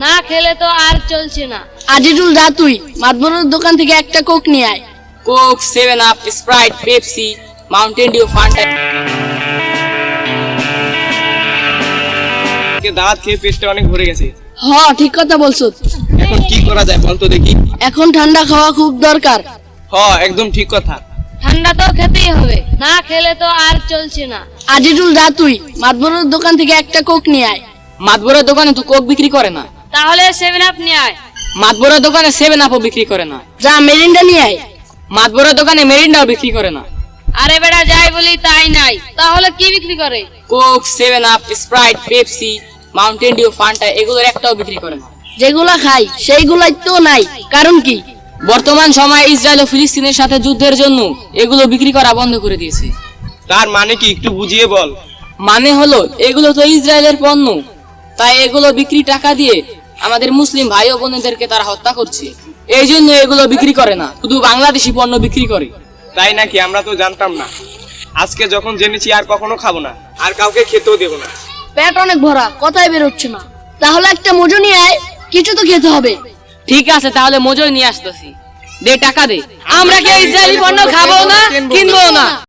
না খেলে তো আর চলছে না। আজিজুল, যা তুই মাতবরের দোকান থেকে একটা কোক নিয়ে আয়। Coke, 7 up, Sprite, Pepsi, Mountain Dew, Fanta. দাঁত খেয়ে পেটটা অনেক ভরে গেছে। ঠিক কথা বলছো। এখন কি করা যায় বলতো দেখি। এখন ঠান্ডা খাওয়া খুব দরকার। একদম ঠিক কথা। ঠান্ডা তো খেতেই হবে, না খেলে তো আর চলছে না। আজিজুল, যা তুই মাতবরের দোকান থেকে একটা কোক নিয়ে আয়। মাতবরের দোকানে তো কোক বিক্রি করে না। তাহলে 7 আপ নিয়ে আয়। মাতবরের দোকানে 7 আপও বিক্রি করে না। যা মেরিন্ডা নিয়ে আয়। মাতবরের দোকানে মেরিন্ডাও বিক্রি করে না। আরে বেটা, যাই বলি তাই নাই, তাহলে কি বিক্রি করে? Coke, 7 up, Sprite, Pepsi, Mountain Dew, Fanta এগুলোর একটাও বিক্রি করে না। যেগুলা খাই সেইগুলাই তো নাই, কারণ কি? বর্তমান সময়ে ইসরায়েল ও ফিলিস্তিনের সাথে যুদ্ধের জন্য এগুলো বিক্রি করা বন্ধ করে দিয়েছে। তার মানে কি একটু বুঝিয়ে বল। মানে হলো এগুলো তো ইসরায়েলের পণ্য, তাই এগুলো বিক্রি টাকা দিয়ে আমাদের মুসলিম ভাই ও বোনেদেরকে তারা হত্যা করছে। এই জন্য এগুলো বিক্রি করে না, শুধু বাংলাদেশি পণ্য বিক্রি করে। তাই নাকি? আমরা তো জানতাম না। আজকে যখন জেনেছি আর কখনো খাবো না, আর কাউকে খেতেও দেবো না। পেট অনেক ভরা, কথাই বেরোচ্ছে না। তাহলে একটা মজু নিয়ে আয়, কিছু তো খেতে হবে। ঠিক আছে, তাহলে মজুরি নিয়ে আসতেছি। দে টাকা দে। আমরা কি ইসরায়েলি পণ্য খাবো না, কিনবো না।